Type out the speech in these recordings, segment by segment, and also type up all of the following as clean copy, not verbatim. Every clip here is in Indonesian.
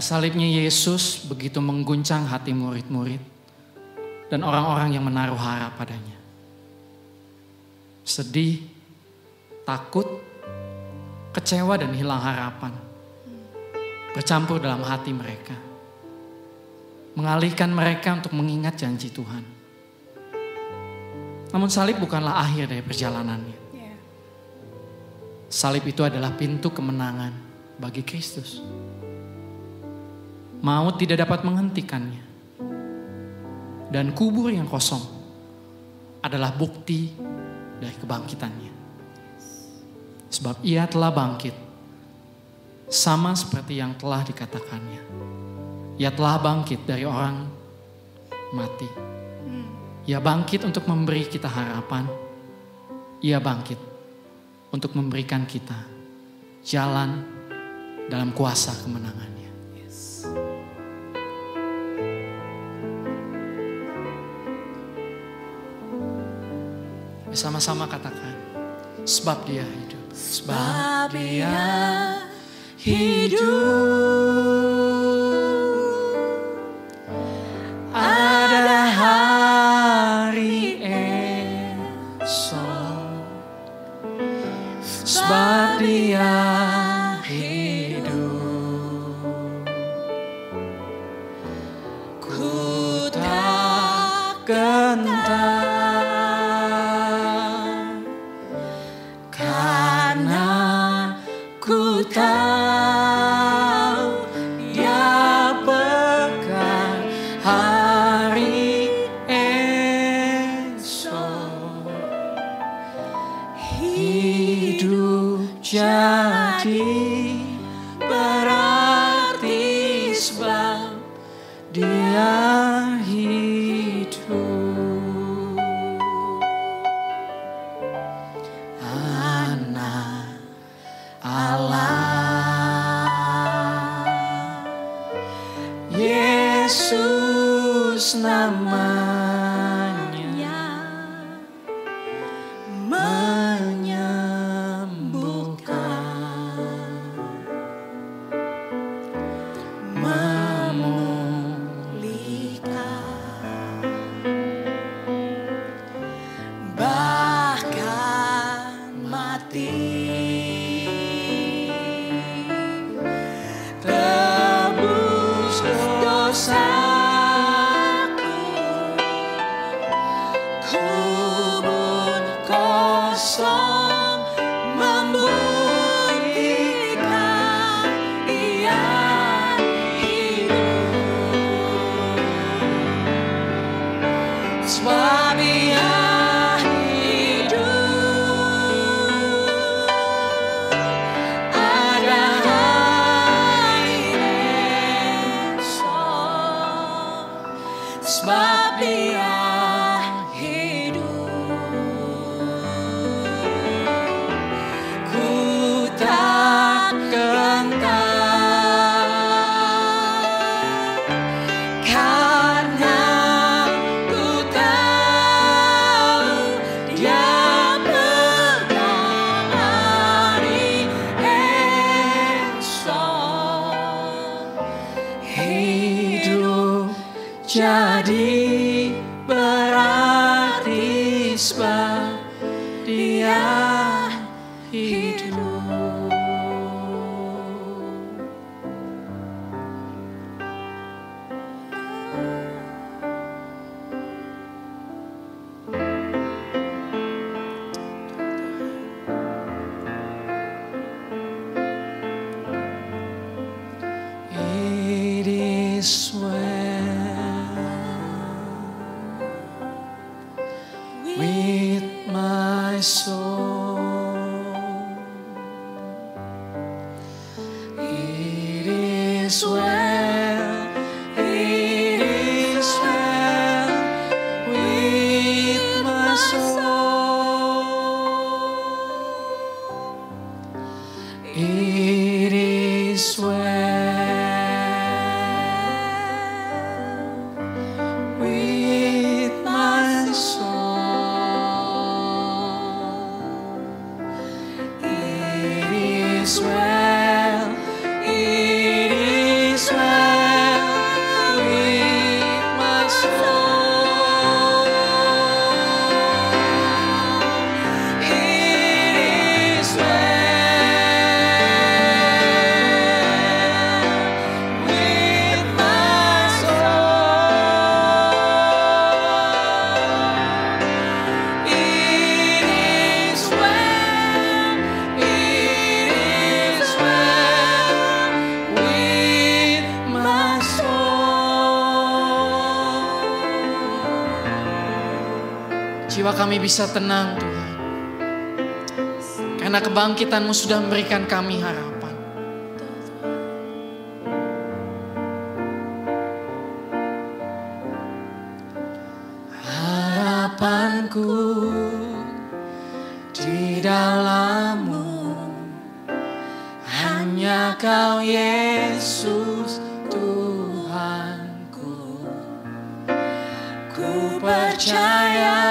Salibnya Yesus begitu mengguncang hati murid-murid dan orang-orang yang menaruh harap padanya. Sedih, takut, kecewa dan hilang harapan bercampur dalam hati mereka. Mengalihkan mereka untuk mengingat janji Tuhan. Namun salib bukanlah akhir dari perjalanannya. Salib itu adalah pintu kemenangan bagi Kristus. Maut tidak dapat menghentikannya. Dan kubur yang kosong adalah bukti dari kebangkitannya. Sebab ia telah bangkit. Sama seperti yang telah dikatakannya. Ia telah bangkit dari orang mati. Ia bangkit untuk memberi kita harapan. Ia bangkit untuk memberikan kita jalan dalam kuasa kemenangannya. Bersama-sama katakan, sebab dia hidup. Sebab dia hidup. Ada hari esok. Sebab dia hidup. Ku tak gentar. Tahu dia pegang hari Dia hidup. Anak Allah, Yesus namanya, menyembuhkan, memulihkan, bahkan mati. Tebus dosaku, kubur kosong membuktikan Ia hidup. Sebab Ia hidup, ada hari esok. Sebab Dia hidup, ku tak gentar, karena ku tahu Dia pegang hari esok. Hidup jadi berarti sebab Dia hidup. It is well with my soul. It is well, it is well with my soul. It is well with my soul. It is well, it is well with my soul. It is well with my soul. It is well, it is well with my soul. Jiwa kami bisa tenang Tuhan, karena kebangkitan-Mu sudah memberikan kami harapan. Harapanku di dalam-Mu, hanya Kau Yesus Tuhanku. Ku percaya,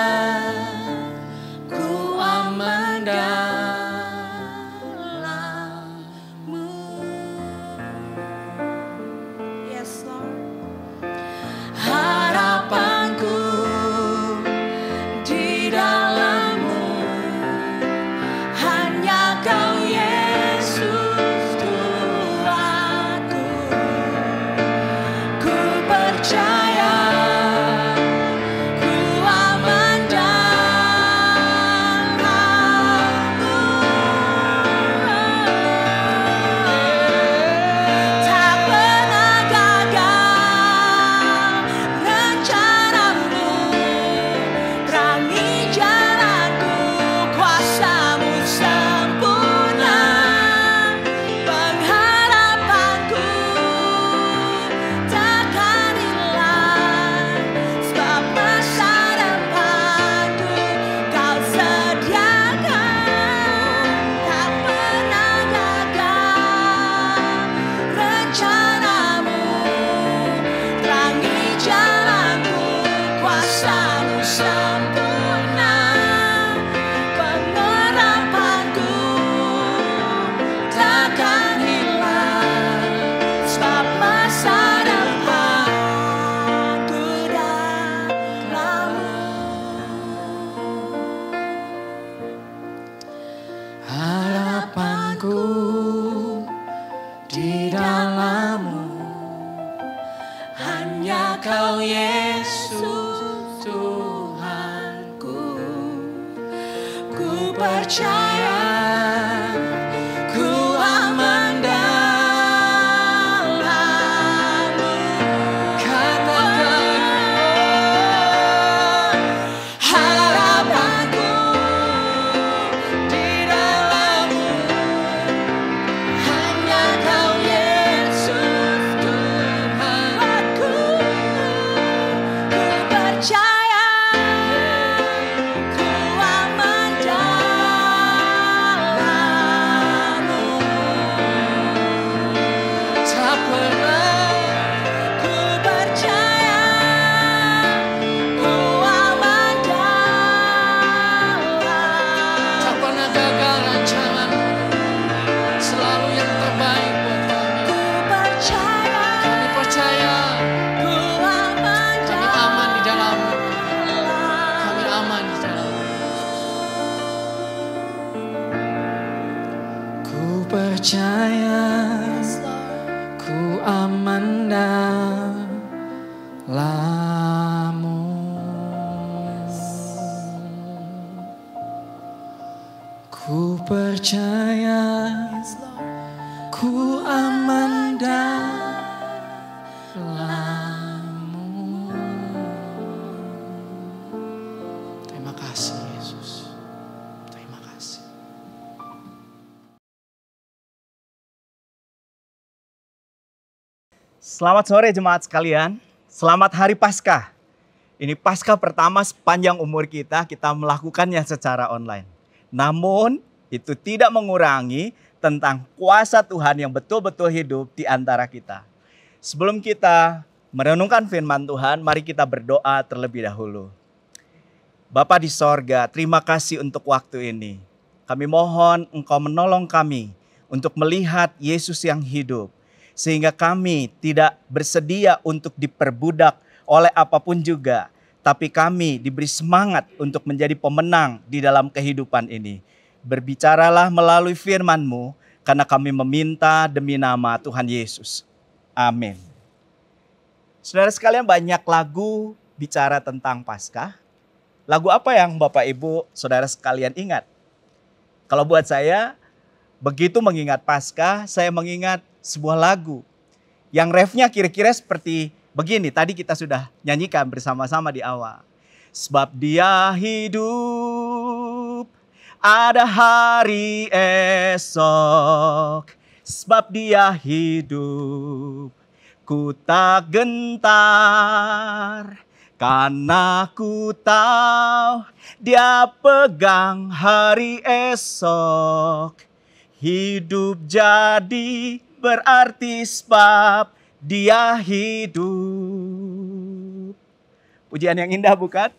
ku aman dalam-Mu. Yes, Lord. Harapanku di dalam-Mu, hanya Kau Yesus Tuhanku. Ku percaya, ku aman Kau Yesus Tuhanku. Ku percaya, ku aman dalam-Mu. Katakan harapanku di dalam-Mu. Hanya Kau Yesus Tuhanku. Ku percaya, ku aman dalam-Mu. Tak pernah ku percaya, ku aman dalam-Mu. Tak pernah gagal rancangan, selalu yang terbaik buat kami. Ku percaya, kami percaya, ku aman kami aman di dalam-Mu. Kami aman di dalam-Mu. Ku percaya, ku aman dalam-Mu. Ku percaya, ku aman dalam-Mu. Terima kasih Yesus. Terima kasih. Selamat sore jemaat sekalian. Selamat Hari Paskah. Ini Paskah pertama sepanjang umur kita melakukannya secara online. Namun itu tidak mengurangi tentang kuasa Tuhan yang betul-betul hidup di antara kita. Sebelum kita merenungkan firman Tuhan, mari kita berdoa terlebih dahulu. Bapa di sorga, terima kasih untuk waktu ini. Kami mohon Engkau menolong kami untuk melihat Yesus yang hidup. Sehingga kami tidak bersedia untuk diperbudak oleh apapun juga. Tapi kami diberi semangat untuk menjadi pemenang di dalam kehidupan ini. Berbicaralah melalui firman-Mu, karena kami meminta demi nama Tuhan Yesus. Amin. Saudara sekalian, banyak lagu bicara tentang Paskah. Lagu apa yang Bapak Ibu saudara sekalian ingat? Kalau buat saya, begitu mengingat Paskah, saya mengingat sebuah lagu yang refnya kira-kira seperti begini. Tadi kita sudah nyanyikan bersama-sama di awal. Sebab Dia hidup, ada hari esok. Sebab Dia hidup, ku tak gentar. Karena ku tahu Dia pegang hari esok. Hidup jadi berarti sebab Dia hidup. Pujian yang indah bukan?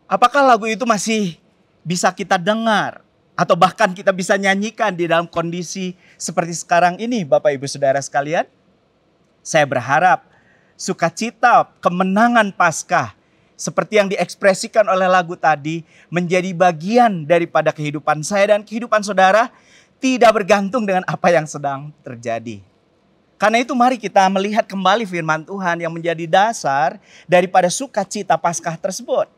Apakah lagu itu masih bisa kita dengar? Atau bahkan kita bisa nyanyikan di dalam kondisi seperti sekarang ini Bapak Ibu Saudara sekalian? Saya berharap sukacita kemenangan Paskah seperti yang diekspresikan oleh lagu tadi menjadi bagian daripada kehidupan saya dan kehidupan saudara, tidak bergantung dengan apa yang sedang terjadi. Karena itu mari kita melihat kembali firman Tuhan yang menjadi dasar daripada sukacita Paskah tersebut.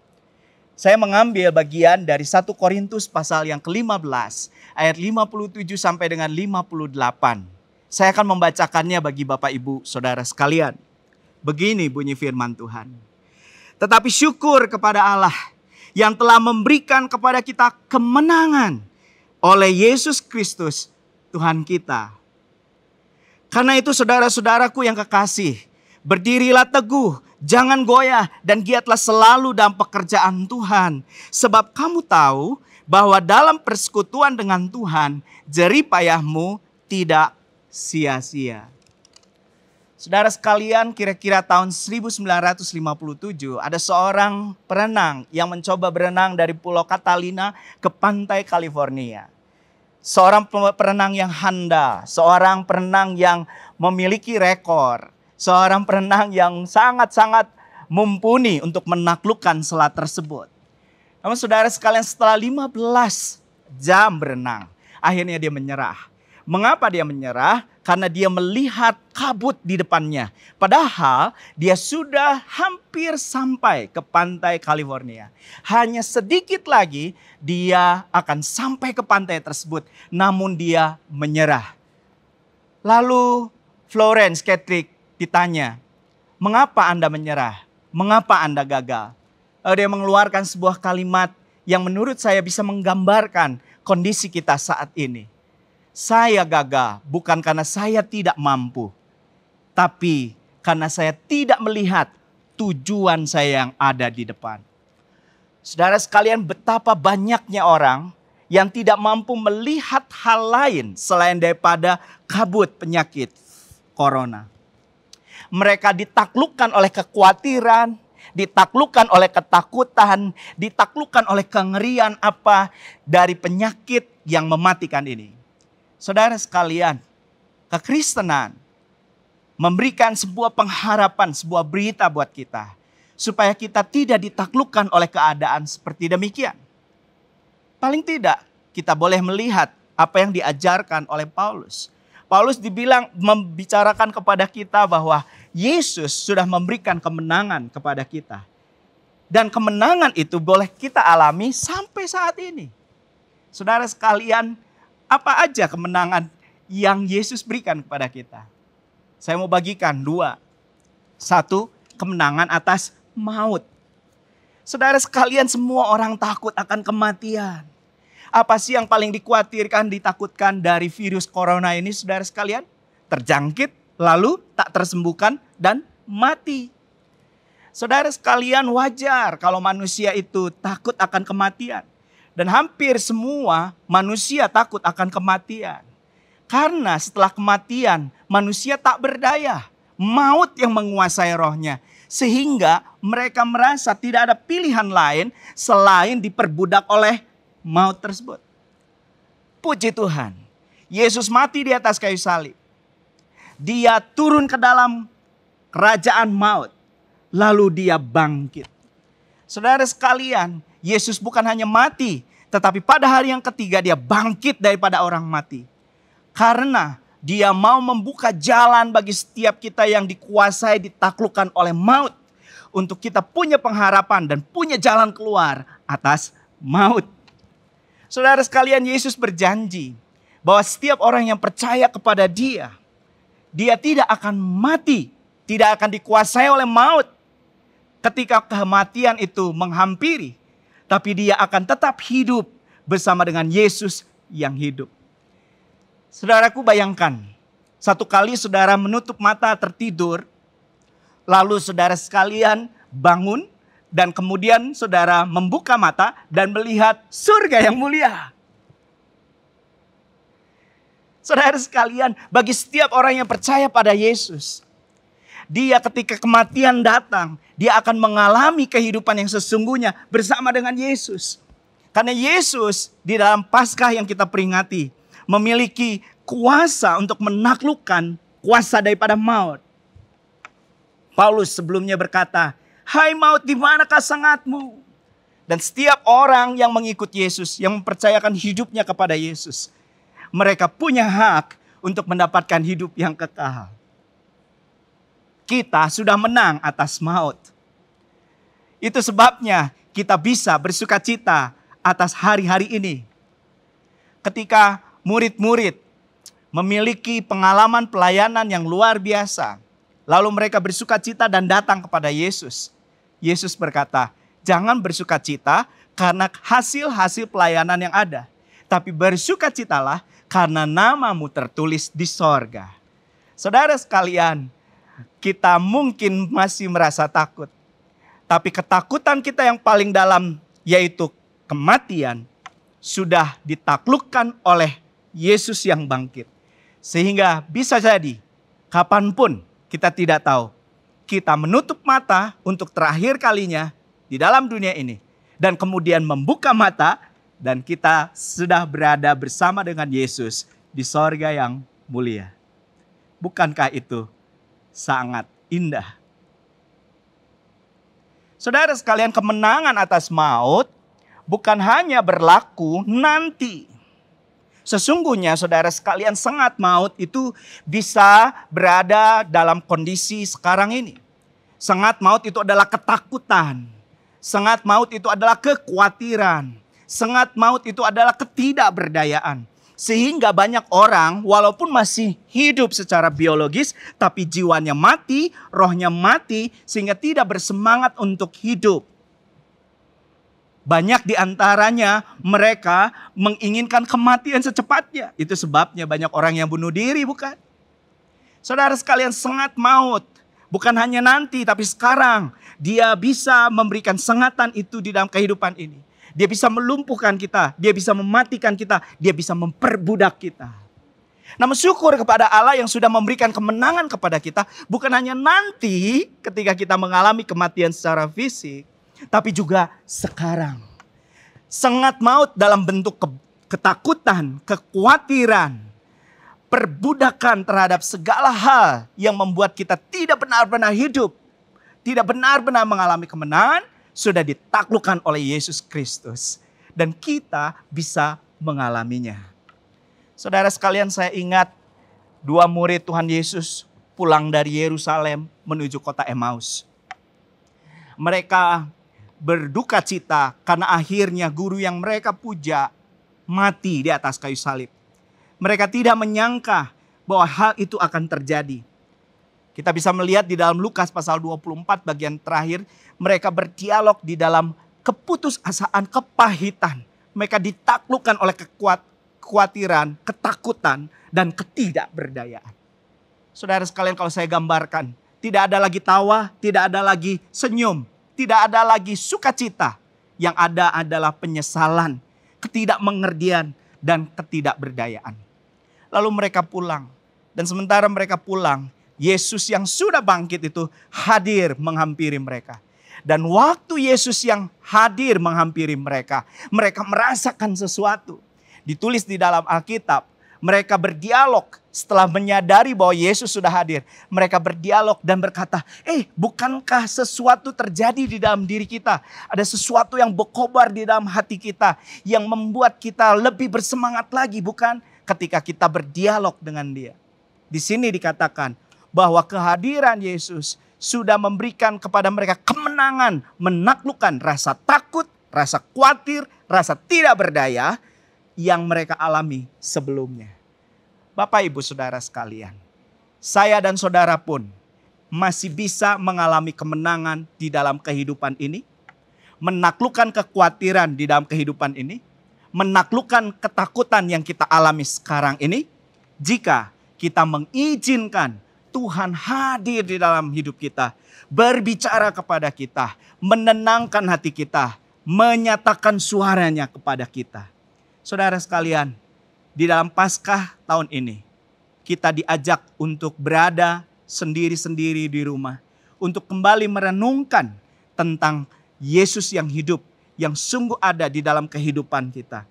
Saya mengambil bagian dari 1 Korintus pasal yang ke-15 ayat 57 sampai dengan 58. Saya akan membacakannya bagi Bapak Ibu Saudara sekalian. Begini bunyi firman Tuhan. Tetapi syukur kepada Allah yang telah memberikan kepada kita kemenangan oleh Yesus Kristus Tuhan kita. Karena itu saudara-saudaraku yang kekasih, berdirilah teguh, jangan goyah dan giatlah selalu dalam pekerjaan Tuhan. Sebab kamu tahu bahwa dalam persekutuan dengan Tuhan, jerih payahmu tidak sia-sia. Saudara sekalian, kira-kira tahun 1957 ada seorang perenang yang mencoba berenang dari Pulau Catalina ke pantai California. Seorang perenang yang handal, seorang perenang yang memiliki rekor, seorang perenang yang sangat-sangat mumpuni untuk menaklukkan selat tersebut. Namun saudara sekalian, setelah 15 jam berenang, akhirnya dia menyerah. Mengapa dia menyerah? Karena dia melihat kabut di depannya. Padahal dia sudah hampir sampai ke pantai California. Hanya sedikit lagi dia akan sampai ke pantai tersebut. Namun dia menyerah. Lalu Florence Kendrick ditanya, mengapa Anda menyerah? Mengapa Anda gagal? Lalu dia mengeluarkan sebuah kalimat yang menurut saya bisa menggambarkan kondisi kita saat ini. Saya gagal bukan karena saya tidak mampu, tapi karena saya tidak melihat tujuan saya yang ada di depan. Saudara sekalian, betapa banyaknya orang yang tidak mampu melihat hal lain selain daripada kabut penyakit corona. Mereka ditaklukkan oleh kekhawatiran, ditaklukkan oleh ketakutan, ditaklukkan oleh kengerian apa dari penyakit yang mematikan ini. Saudara sekalian, kekristenan memberikan sebuah pengharapan, sebuah berita buat kita. Supaya kita tidak ditaklukkan oleh keadaan seperti demikian. Paling tidak kita boleh melihat apa yang diajarkan oleh Paulus. Paulus dibilang membicarakan kepada kita bahwa Yesus sudah memberikan kemenangan kepada kita. Dan kemenangan itu boleh kita alami sampai saat ini. Saudara sekalian, apa aja kemenangan yang Yesus berikan kepada kita? Saya mau bagikan dua. Satu, kemenangan atas maut. Saudara sekalian, semua orang takut akan kematian. Apa sih yang paling dikhawatirkan, ditakutkan dari virus corona ini, saudara sekalian? Terjangkit, lalu tak tersembuhkan dan mati. Saudara sekalian, wajar kalau manusia itu takut akan kematian. Dan hampir semua manusia takut akan kematian. Karena setelah kematian, manusia tak berdaya. Maut yang menguasai rohnya. Sehingga mereka merasa tidak ada pilihan lain selain diperbudak oleh maut tersebut. Puji Tuhan, Yesus mati di atas kayu salib. Dia turun ke dalam kerajaan maut. Lalu dia bangkit. Saudara sekalian, Yesus bukan hanya mati, tetapi pada hari yang ketiga dia bangkit daripada orang mati. Karena dia mau membuka jalan bagi setiap kita yang dikuasai, ditaklukkan oleh maut. Untuk kita punya pengharapan dan punya jalan keluar atas maut. Saudara sekalian, Yesus berjanji bahwa setiap orang yang percaya kepada dia, dia tidak akan mati, tidak akan dikuasai oleh maut. Ketika kematian itu menghampiri, tapi dia akan tetap hidup bersama dengan Yesus yang hidup. Saudaraku, bayangkan, satu kali saudara menutup mata tertidur, lalu saudara sekalian bangun, dan kemudian saudara membuka mata dan melihat surga yang mulia. Saudara sekalian, bagi setiap orang yang percaya pada Yesus, dia ketika kematian datang, dia akan mengalami kehidupan yang sesungguhnya bersama dengan Yesus. Karena Yesus di dalam Paskah yang kita peringati, memiliki kuasa untuk menaklukkan kuasa daripada maut. Paulus sebelumnya berkata, "Hai maut, di manakah sengatmu?" Dan setiap orang yang mengikut Yesus, yang mempercayakan hidupnya kepada Yesus, mereka punya hak untuk mendapatkan hidup yang kekal. Kita sudah menang atas maut. Itu sebabnya kita bisa bersuka cita atas hari-hari ini. Ketika murid-murid memiliki pengalaman pelayanan yang luar biasa, lalu mereka bersuka cita dan datang kepada Yesus. Yesus berkata, jangan bersuka cita karena hasil-hasil pelayanan yang ada, tapi bersuka citalah karena namamu tertulis di sorga. Saudara sekalian, kita mungkin masih merasa takut. Tapi ketakutan kita yang paling dalam, yaitu kematian, sudah ditaklukkan oleh Yesus yang bangkit. Sehingga bisa jadi, kapanpun kita tidak tahu, kita menutup mata untuk terakhir kalinya di dalam dunia ini. Dan kemudian membuka mata, dan kita sudah berada bersama dengan Yesus di sorga yang mulia. Bukankah itu sangat indah? Saudara sekalian, kemenangan atas maut bukan hanya berlaku nanti. Sesungguhnya saudara sekalian, sengat maut itu bisa berada dalam kondisi sekarang ini. Sengat maut itu adalah ketakutan. Sengat maut itu adalah kekhawatiran. Sengat maut itu adalah ketidakberdayaan. Sehingga banyak orang walaupun masih hidup secara biologis, tapi jiwanya mati, rohnya mati, sehingga tidak bersemangat untuk hidup. Banyak di antaranya mereka menginginkan kematian secepatnya. Itu sebabnya banyak orang yang bunuh diri, bukan? Saudara sekalian, sengat maut bukan hanya nanti tapi sekarang. Dia bisa memberikan sengatan itu di dalam kehidupan ini. Dia bisa melumpuhkan kita, dia bisa mematikan kita, dia bisa memperbudak kita. Namun syukur kepada Allah yang sudah memberikan kemenangan kepada kita. Bukan hanya nanti ketika kita mengalami kematian secara fisik, tapi juga sekarang. Sengat maut dalam bentuk ketakutan, kekhawatiran, perbudakan terhadap segala hal yang membuat kita tidak benar-benar hidup, tidak benar-benar mengalami kemenangan, sudah ditaklukkan oleh Yesus Kristus. Dan kita bisa mengalaminya. Saudara sekalian, saya ingat 2 murid Tuhan Yesus pulang dari Yerusalem menuju kota Emmaus. Mereka berduka cita karena akhirnya guru yang mereka puja mati di atas kayu salib. Mereka tidak menyangka bahwa hal itu akan terjadi. Kita bisa melihat di dalam Lukas pasal 24 bagian terakhir, mereka berdialog di dalam keputusasaan, kepahitan. Mereka ditaklukkan oleh kekhawatiran, ketakutan, dan ketidakberdayaan. Saudara sekalian, kalau saya gambarkan, tidak ada lagi tawa, tidak ada lagi senyum, tidak ada lagi sukacita. Yang ada adalah penyesalan, ketidakmengertian, dan ketidakberdayaan. Lalu mereka pulang. Dan sementara mereka pulang, Yesus yang sudah bangkit itu hadir menghampiri mereka. Dan waktu Yesus yang hadir menghampiri mereka, mereka merasakan sesuatu. Ditulis di dalam Alkitab, mereka berdialog setelah menyadari bahwa Yesus sudah hadir. Mereka berdialog dan berkata, bukankah sesuatu terjadi di dalam diri kita? Ada sesuatu yang berkobar di dalam hati kita, yang membuat kita lebih bersemangat lagi, bukan? Ketika kita berdialog dengan dia. Di sini dikatakan bahwa kehadiran Yesus sudah memberikan kepada mereka kemenangan, menaklukkan rasa takut, rasa khawatir, rasa tidak berdaya yang mereka alami sebelumnya. Bapak, Ibu, Saudara sekalian, saya dan saudara pun masih bisa mengalami kemenangan di dalam kehidupan ini, menaklukkan kekhawatiran di dalam kehidupan ini, menaklukkan ketakutan yang kita alami sekarang ini, jika kita mengizinkan Tuhan hadir di dalam hidup kita, berbicara kepada kita, menenangkan hati kita, menyatakan suaranya kepada kita. Saudara sekalian, di dalam Paskah tahun ini, kita diajak untuk berada sendiri-sendiri di rumah, untuk kembali merenungkan tentang Yesus yang hidup, yang sungguh ada di dalam kehidupan kita.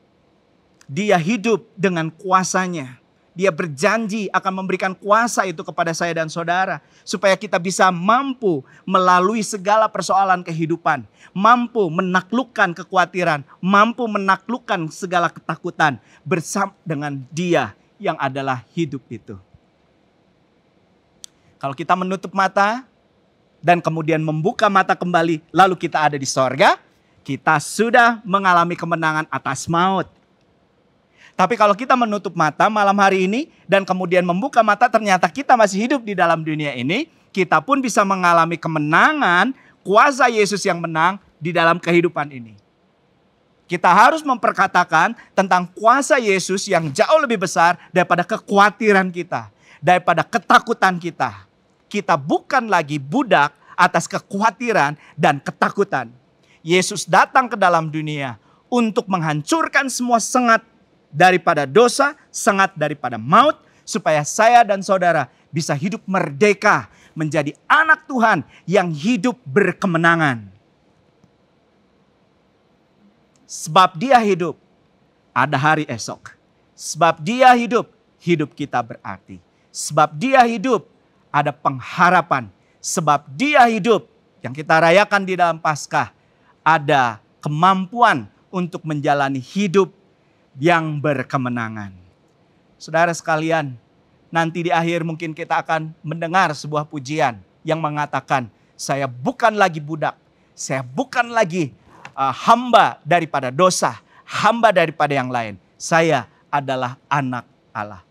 Dia hidup dengan kuasanya. Dia berjanji akan memberikan kuasa itu kepada saya dan saudara. Supaya kita bisa mampu melalui segala persoalan kehidupan. Mampu menaklukkan kekhawatiran. Mampu menaklukkan segala ketakutan. Bersama dengan dia yang adalah hidup itu. Kalau kita menutup mata dan kemudian membuka mata kembali. Lalu kita ada di sorga. Kita sudah mengalami kemenangan atas maut. Tapi kalau kita menutup mata malam hari ini dan kemudian membuka mata ternyata kita masih hidup di dalam dunia ini. Kita pun bisa mengalami kemenangan, kuasa Yesus yang menang di dalam kehidupan ini. Kita harus memperkatakan tentang kuasa Yesus yang jauh lebih besar daripada kekhawatiran kita. Daripada ketakutan kita. Kita bukan lagi budak atas kekhawatiran dan ketakutan. Yesus datang ke dalam dunia untuk menghancurkan semua sengat daripada dosa, sengat daripada maut, supaya saya dan saudara bisa hidup merdeka, menjadi anak Tuhan yang hidup berkemenangan. Sebab dia hidup, ada hari esok. Sebab dia hidup, hidup kita berarti. Sebab dia hidup, ada pengharapan. Sebab dia hidup, yang kita rayakan di dalam Paskah, ada kemampuan untuk menjalani hidup yang berkemenangan. Saudara sekalian, nanti di akhir mungkin kita akan mendengar sebuah pujian yang mengatakan, saya bukan lagi budak, saya bukan lagi hamba daripada dosa, hamba daripada yang lain. Saya adalah anak Allah.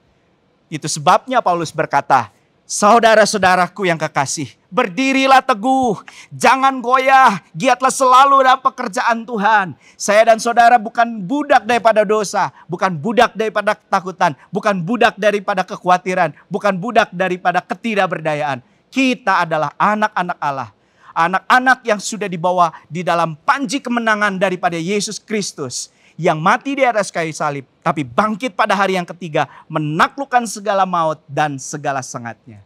Itu sebabnya Paulus berkata, saudara-saudaraku yang kekasih, berdirilah teguh, jangan goyah, giatlah selalu dalam pekerjaan Tuhan. Saya dan saudara bukan budak daripada dosa, bukan budak daripada ketakutan, bukan budak daripada kekhawatiran, bukan budak daripada ketidakberdayaan. Kita adalah anak-anak Allah, anak-anak yang sudah dibawa di dalam panji kemenangan daripada Yesus Kristus, yang mati di atas kayu salib, tapi bangkit pada hari yang ketiga, menaklukkan segala maut dan segala sengatnya.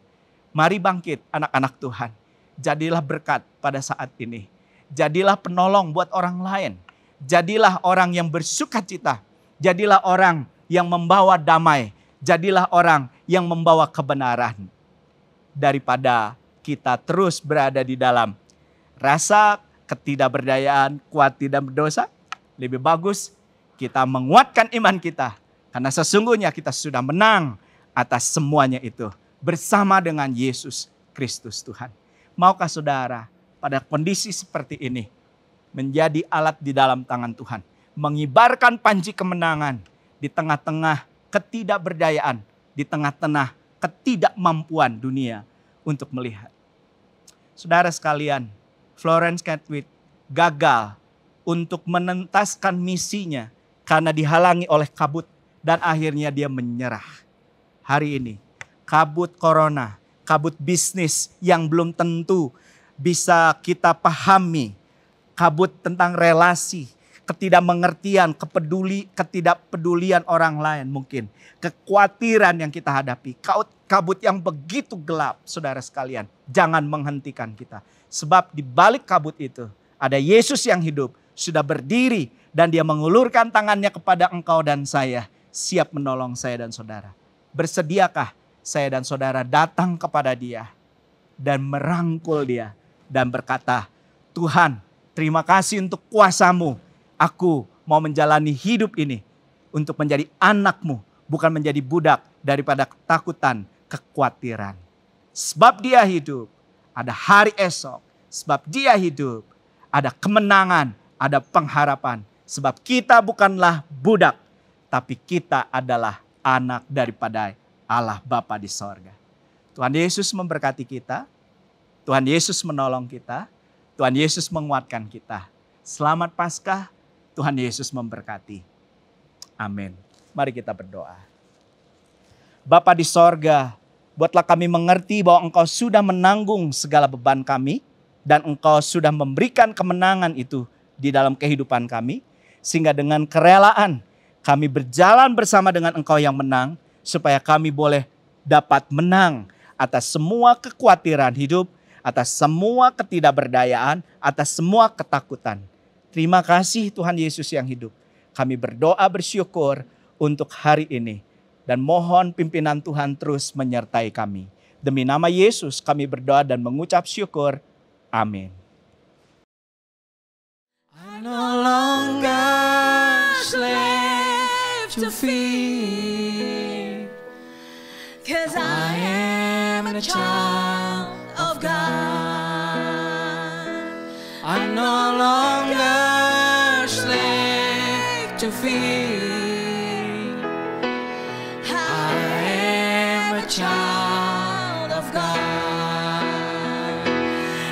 Mari bangkit anak-anak Tuhan. Jadilah berkat pada saat ini. Jadilah penolong buat orang lain. Jadilah orang yang bersuka cita. Jadilah orang yang membawa damai. Jadilah orang yang membawa kebenaran. Daripada kita terus berada di dalam rasa ketidakberdayaan, kuat tidak berdosa, lebih bagus kita menguatkan iman kita. Karena sesungguhnya kita sudah menang atas semuanya itu. Bersama dengan Yesus Kristus Tuhan. Maukah saudara pada kondisi seperti ini menjadi alat di dalam tangan Tuhan. Mengibarkan panji kemenangan di tengah-tengah ketidakberdayaan. Di tengah-tengah ketidakmampuan dunia untuk melihat. Saudara sekalian, Florence Chadwick gagal untuk menentaskan misinya karena dihalangi oleh kabut dan akhirnya dia menyerah. Hari ini kabut corona, kabut bisnis yang belum tentu bisa kita pahami, kabut tentang relasi, ketidakmengertian, ketidakpedulian orang lain mungkin, kekhawatiran yang kita hadapi, kabut yang begitu gelap, saudara sekalian, jangan menghentikan kita. Sebab di balik kabut itu ada Yesus yang hidup, sudah berdiri dan dia mengulurkan tangannya kepada engkau dan saya, siap menolong saya dan saudara. Bersediakah saya dan saudara datang kepada dia dan merangkul dia dan berkata, Tuhan, terima kasih untuk kuasa-Mu. Aku mau menjalani hidup ini untuk menjadi anak-Mu, bukan menjadi budak daripada ketakutan, kekhawatiran. Sebab dia hidup, ada hari esok. Sebab dia hidup, ada kemenangan, ada pengharapan. Sebab kita bukanlah budak, tapi kita adalah anak daripada Allah Bapa di sorga. Tuhan Yesus memberkati kita. Tuhan Yesus menolong kita. Tuhan Yesus menguatkan kita. Selamat Paskah, Tuhan Yesus memberkati. Amin. Mari kita berdoa. Bapa di sorga, buatlah kami mengerti bahwa Engkau sudah menanggung segala beban kami. Dan Engkau sudah memberikan kemenangan itu di dalam kehidupan kami. Sehingga dengan kerelaan kami berjalan bersama dengan Engkau yang menang. Supaya kami boleh dapat menang atas semua kekhawatiran hidup. Atas semua ketidakberdayaan. Atas semua ketakutan. Terima kasih Tuhan Yesus yang hidup. Kami berdoa bersyukur untuk hari ini. Dan mohon pimpinan Tuhan terus menyertai kami. Demi nama Yesus kami berdoa dan mengucap syukur. Amin. I no longer slave to fear, 'cause I am a child of God. I'm no longer slave to fear. I am a child of God.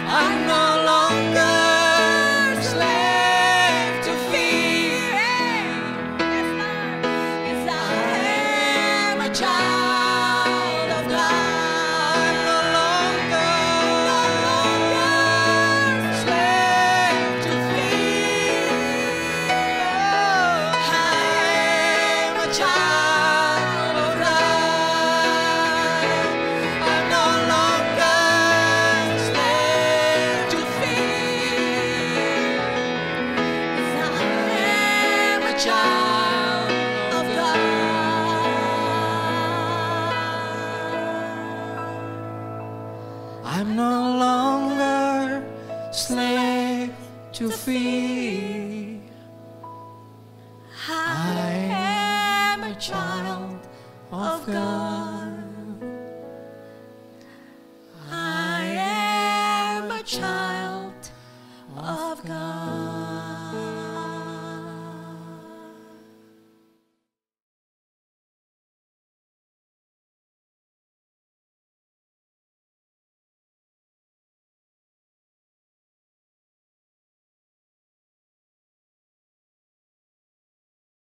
I'm no longer slave to fear. Yes, I am a child of God. I'm no longer slave to fear. I am a child of God. I'm no longer slave to fear. I am a child of God. I'm no longer slave to fear. I am a child of God. I am a child